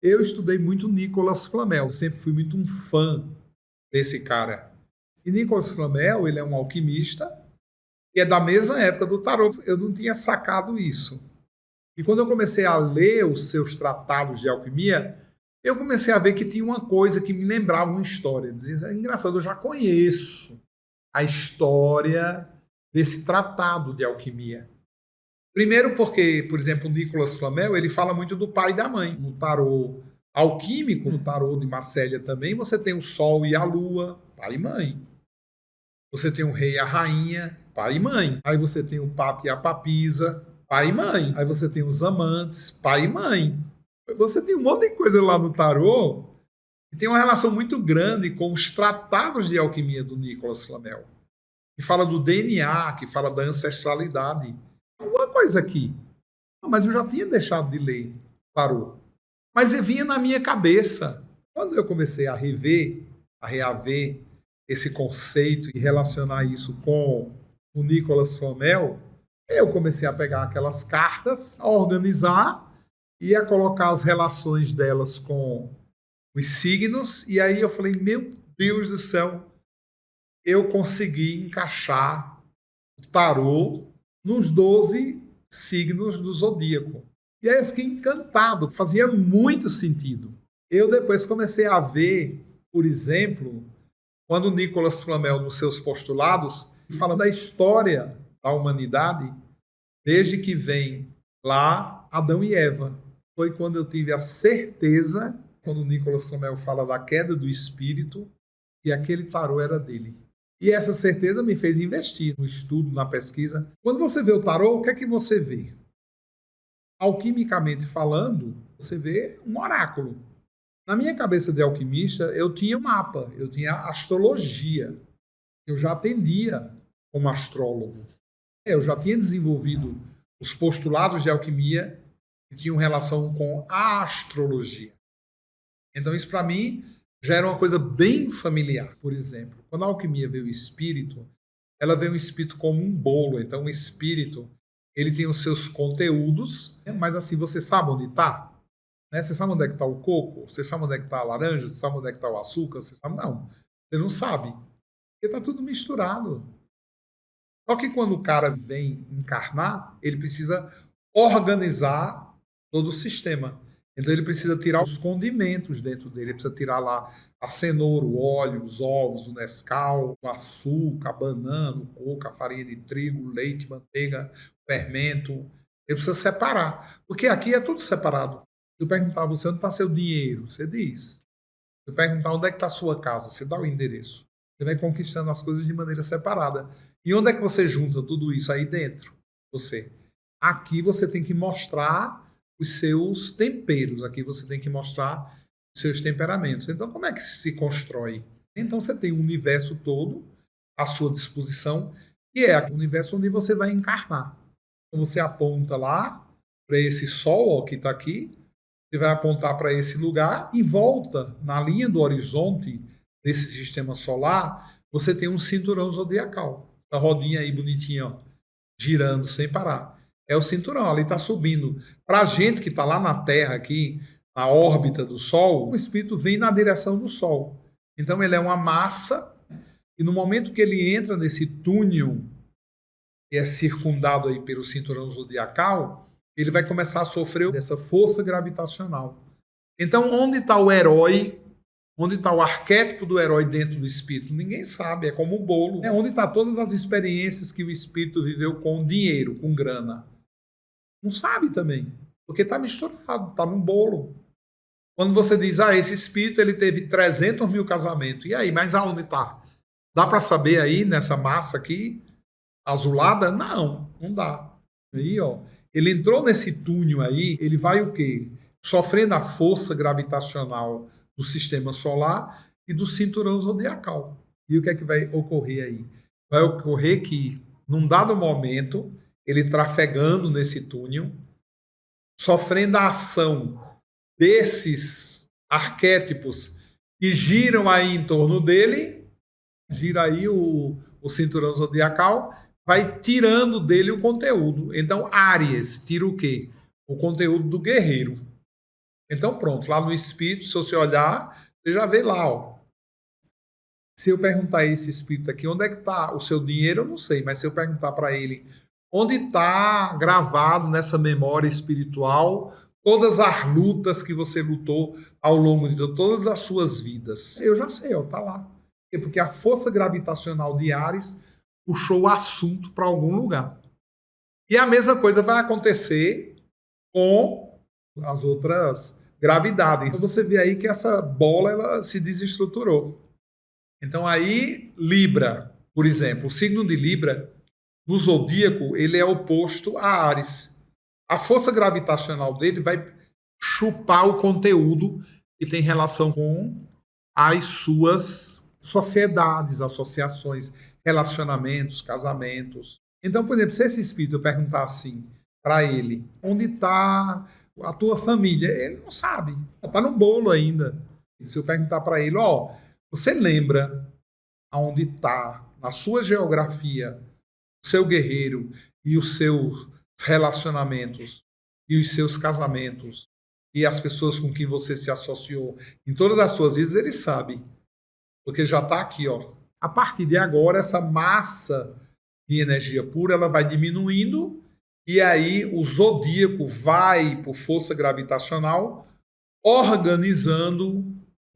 Eu estudei muito Nicolas Flamel, eu sempre fui muito um fã desse cara. E Nicolas Flamel, ele é um alquimista e é da mesma época do tarot. Eu não tinha sacado isso. E quando eu comecei a ler os seus tratados de alquimia, eu comecei a ver que tinha uma coisa que me lembrava uma história. Dizia, engraçado, eu já conheço a história desse tratado de alquimia. Primeiro porque, por exemplo, o Nicolas Flamel, ele fala muito do pai e da mãe. No tarô alquímico, no tarô de Marcélia também, você tem o sol e a lua, pai e mãe. Você tem o rei e a rainha, pai e mãe. Aí você tem o papa e a papisa, pai e mãe. Aí você tem os amantes, pai e mãe. Você tem um monte de coisa lá no tarô que tem uma relação muito grande com os tratados de alquimia do Nicolas Flamel, que fala do DNA, que fala da ancestralidade. Alguma coisa aqui. Mas eu já tinha deixado de ler tarô. Mas vinha na minha cabeça. Quando eu comecei a rever, a reaver esse conceito e relacionar isso com o Nicolas Flamel, eu comecei a pegar aquelas cartas, a organizar e a colocar as relações delas com os signos. E aí eu falei, meu Deus do céu, eu consegui encaixar o tarô nos 12 signos do zodíaco. E aí eu fiquei encantado, fazia muito sentido. Eu depois comecei a ver, por exemplo, quando o Nicolas Flamel, nos seus postulados, fala da história da humanidade, desde que vem lá Adão e Eva. Foi quando eu tive a certeza, quando o Nicolas Flamel fala da queda do espírito, que aquele tarô era dele. E essa certeza me fez investir no estudo, na pesquisa. Quando você vê o tarô, o que é que você vê? Alquimicamente falando, você vê um oráculo. Na minha cabeça de alquimista, eu tinha um mapa, eu tinha astrologia. Eu já atendia como astrólogo. Eu já tinha desenvolvido os postulados de alquimia que tinham relação com a astrologia. Então, isso para mim já era uma coisa bem familiar. Por exemplo, quando a alquimia vê o espírito, ela vê o espírito como um bolo. Então, o espírito, ele tem os seus conteúdos, mas assim, você sabe onde está? Né? Você sabe onde é que está o coco? Você sabe onde é que está a laranja? Você sabe onde é que está o açúcar? Você sabe? Não, você não sabe. Porque está tudo misturado. Só que quando o cara vem encarnar, ele precisa organizar todo o sistema. Então ele precisa tirar os condimentos dentro dele, ele precisa tirar lá a cenoura, o óleo, os ovos, o Nescau, o açúcar, a banana, o coco, a farinha de trigo, o leite, manteiga, fermento. Ele precisa separar, porque aqui é tudo separado. Se eu perguntar a você onde está seu dinheiro, você diz. Se eu perguntar onde é que está a sua casa, você dá o endereço. Você vai conquistando as coisas de maneira separada. E onde é que você junta tudo isso aí dentro? Você. Aqui você tem que mostrar os seus temperos, aqui você tem que mostrar os seus temperamentos. Então, como é que se constrói? Então, você tem o universo todo à sua disposição, e é o universo onde você vai encarnar. Então, você aponta lá para esse sol ó, que está aqui, você vai apontar para esse lugar, em volta, na linha do horizonte desse sistema solar, você tem um cinturão zodiacal. A rodinha aí bonitinha, ó, girando sem parar. É o cinturão, ali está subindo. Para a gente que está lá na Terra, aqui, na órbita do Sol, o espírito vem na direção do Sol. Então ele é uma massa, e no momento que ele entra nesse túnel, que é circundado aí pelo cinturão zodiacal, ele vai começar a sofrer dessa força gravitacional. Então, onde está o herói? Onde está o arquétipo do herói dentro do espírito? Ninguém sabe, é como o bolo. É onde está todas as experiências que o espírito viveu com dinheiro, com grana. Não sabe também, porque está misturado, está num bolo. Quando você diz, esse espírito ele teve 300 mil casamentos, e aí, mas aonde está? Dá para saber aí, nessa massa aqui, azulada? Não, não dá. Aí, ó, ele entrou nesse túnel aí, ele vai o quê? Sofrendo a força gravitacional do sistema solar e do cinturão zodiacal. E o que é que vai ocorrer aí? Vai ocorrer que, num dado momento, ele trafegando nesse túnel, sofrendo a ação desses arquétipos que giram aí em torno dele, gira aí o cinturão zodiacal, vai tirando dele o conteúdo. Então, Áries tira o quê? O conteúdo do guerreiro. Então, pronto, lá no espírito, se você olhar, você já vê lá, ó. Se eu perguntar a esse espírito aqui, onde é que está o seu dinheiro, eu não sei, mas se eu perguntar para ele, onde está gravado nessa memória espiritual todas as lutas que você lutou ao longo de todas as suas vidas? Eu já sei, ó, tá lá. Porque a força gravitacional de Ares puxou o assunto para algum lugar. E a mesma coisa vai acontecer com as outras gravidades. Então você vê aí que essa bola ela se desestruturou. Então aí, Libra, por exemplo, o signo de Libra, no zodíaco, ele é oposto a Áries. A força gravitacional dele vai chupar o conteúdo que tem relação com as suas sociedades, associações, relacionamentos, casamentos. Então, por exemplo, se esse espírito perguntar assim para ele, onde está a tua família? Ele não sabe, está no bolo ainda. E se eu perguntar para ele, ó, você lembra aonde está, na sua geografia, o seu guerreiro e os seus relacionamentos e os seus casamentos e as pessoas com quem você se associou em todas as suas vidas, ele sabe. Porque já está aqui, ó. A partir de agora, essa massa de energia pura ela vai diminuindo e aí o zodíaco vai, por força gravitacional, organizando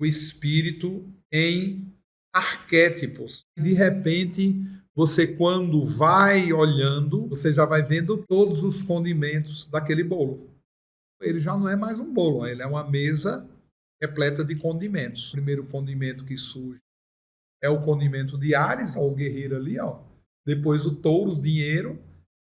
o espírito em arquétipos. De repente, você quando vai olhando, você já vai vendo todos os condimentos daquele bolo. Ele já não é mais um bolo, ele é uma mesa repleta de condimentos. O primeiro condimento que surge é o condimento de Áries, o guerreiro ali, ó. Depois o touro, o dinheiro.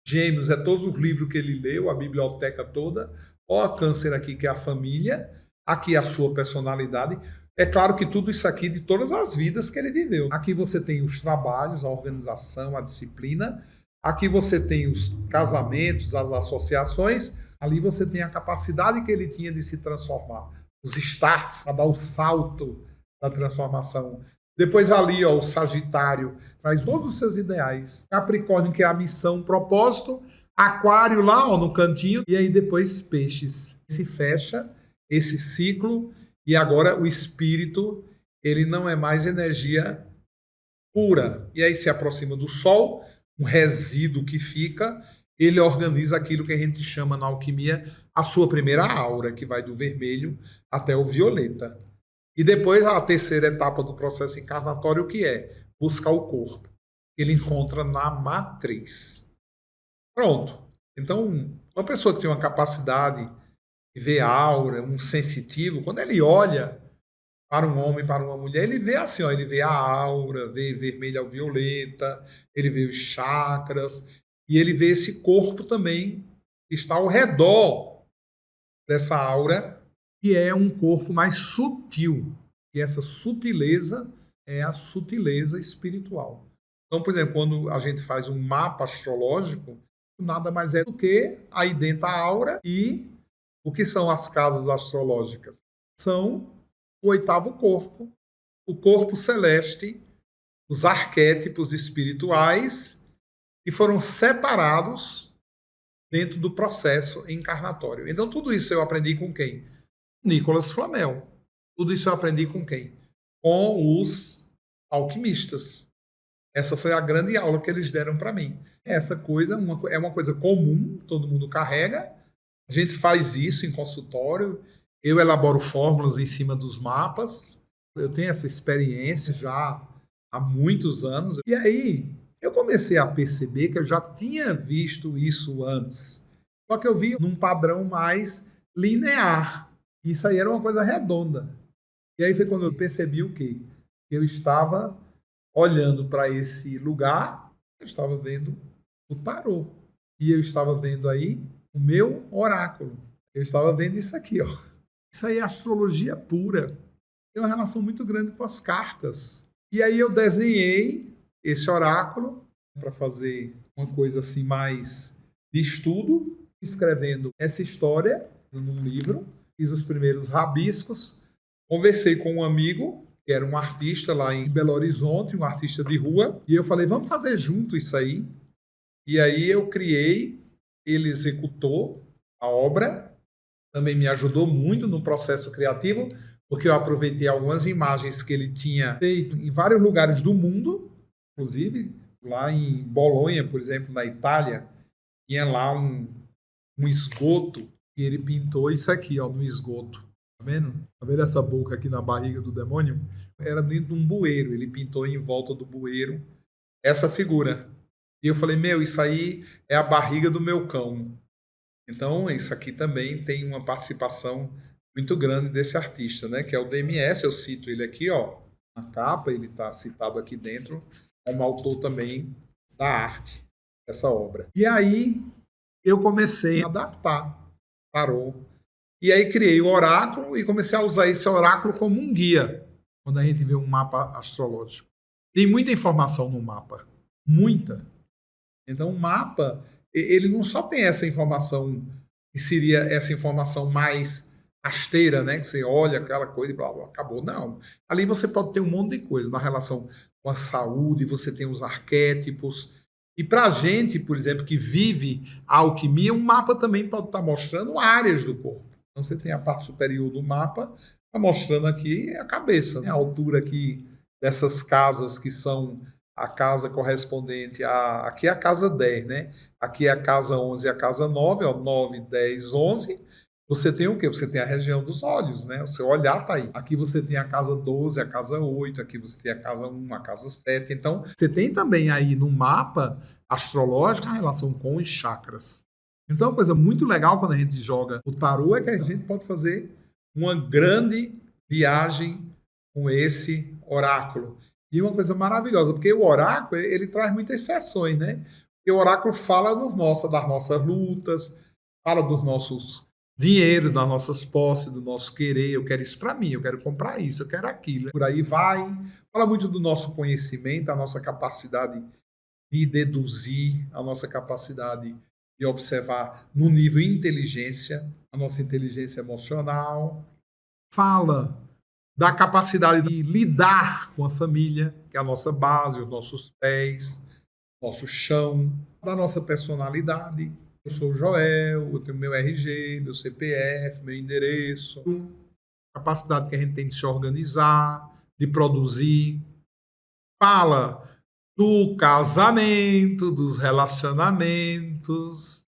Gêmeos é todos os livros que ele leu, a biblioteca toda. Ó, a Câncer aqui, que é a família. Aqui a sua personalidade. É claro que tudo isso aqui de todas as vidas que ele viveu. Aqui você tem os trabalhos, a organização, a disciplina. Aqui você tem os casamentos, as associações. Ali você tem a capacidade que ele tinha de se transformar. Os starts, para dar o salto da transformação. Depois ali, ó, o Sagitário traz todos os seus ideais. Capricórnio, que é a missão, o propósito. Aquário lá, ó, no cantinho. E aí depois Peixes. Se fecha esse ciclo e agora o espírito, ele não é mais energia pura. E aí se aproxima do Sol, um resíduo que fica, ele organiza aquilo que a gente chama na alquimia a sua primeira aura, que vai do vermelho até o violeta. E depois a terceira etapa do processo encarnatório, que é buscar o corpo. Ele encontra na matriz. Pronto. Então, uma pessoa que tem uma capacidade de ver aura, um sensitivo, quando ele olha para um homem, para uma mulher, ele vê assim, ó, ele vê a aura, vê vermelho ao violeta, ele vê os chakras, e ele vê esse corpo também que está ao redor dessa aura, que é um corpo mais sutil. E essa sutileza é a sutileza espiritual. Então, por exemplo, quando a gente faz um mapa astrológico, nada mais é do que aí dentro a aura e o que são as casas astrológicas? São o oitavo corpo, o corpo celeste, os arquétipos espirituais que foram separados dentro do processo encarnatório. Então, tudo isso eu aprendi com quem? Nicolas Flamel. Tudo isso eu aprendi com quem? Com os alquimistas. Essa foi a grande aula que eles deram para mim. Essa coisa é uma coisa comum, todo mundo carrega. A gente faz isso em consultório. Eu elaboro fórmulas em cima dos mapas. Eu tenho essa experiência já há muitos anos. E aí eu comecei a perceber que eu já tinha visto isso antes. Só que eu vi num padrão mais linear. Isso aí era uma coisa redonda. E aí foi quando eu percebi o quê? Eu estava olhando para esse lugar, eu estava vendo o tarô. E eu estava vendo aí o meu oráculo. Eu estava vendo isso aqui, ó. Isso aí é astrologia pura. Tem uma relação muito grande com as cartas. E aí eu desenhei esse oráculo para fazer uma coisa assim mais de estudo, escrevendo essa história num livro. Fiz os primeiros rabiscos. Conversei com um amigo, que era um artista lá em Belo Horizonte, um artista de rua. E eu falei, vamos fazer junto isso aí. E aí eu criei, ele executou a obra. também me ajudou muito no processo criativo, porque eu aproveitei algumas imagens que ele tinha feito em vários lugares do mundo, inclusive lá em Bolonha, por exemplo, na Itália, tinha lá um esgoto e ele pintou isso aqui, ó, no esgoto. Tá vendo? Tá vendo essa boca aqui na barriga do demônio? Era dentro de um bueiro. Ele pintou em volta do bueiro essa figura. E eu falei, meu, isso aí é a barriga do meu cão. Então, isso aqui também tem uma participação muito grande desse artista, né? Que é o DMS. Eu cito ele aqui, ó, na capa. Ele está citado aqui dentro como autor também da arte dessa obra. E aí eu comecei a adaptar tarô. E aí criei o oráculo e comecei a usar esse oráculo como um guia quando a gente vê um mapa astrológico. Tem muita informação no mapa, muita. Então o mapa, ele não só tem essa informação, que seria essa informação mais rasteira, né? Que você olha aquela coisa e blá, blá, acabou. Não. Ali você pode ter um monte de coisa na relação com a saúde, você tem os arquétipos. E para a gente, por exemplo, que vive a alquimia, um mapa também pode estar mostrando áreas do corpo. Então você tem a parte superior do mapa, está mostrando aqui a cabeça, né? A altura aqui dessas casas que são a casa correspondente a... Aqui é a casa 10, né? Aqui é a casa 11 e a casa 9, ó, 9, 10, 11. Você tem o quê? Você tem a região dos olhos, né? O seu olhar está aí. Aqui você tem a casa 12, a casa 8, aqui você tem a casa 1, a casa 7. Então, você tem também aí no mapa astrológico a relação com os chakras. Então, uma coisa muito legal quando a gente joga o tarô é que a gente pode fazer uma grande viagem com esse oráculo. E uma coisa maravilhosa, porque o oráculo, ele traz muitas sessões, né? Porque o oráculo fala das nossas lutas, fala dos nossos dinheiros, das nossas posses, do nosso querer. Eu quero isso para mim, eu quero comprar isso, eu quero aquilo. Por aí vai. Fala muito do nosso conhecimento, a nossa capacidade de deduzir, a nossa capacidade de observar no nível inteligência, a nossa inteligência emocional. Fala da capacidade de lidar com a família, que é a nossa base, os nossos pés, nosso chão, da nossa personalidade. Eu sou o Joel, eu tenho meu RG, meu CPF, meu endereço, capacidade que a gente tem de se organizar, de produzir. Fala do casamento, dos relacionamentos,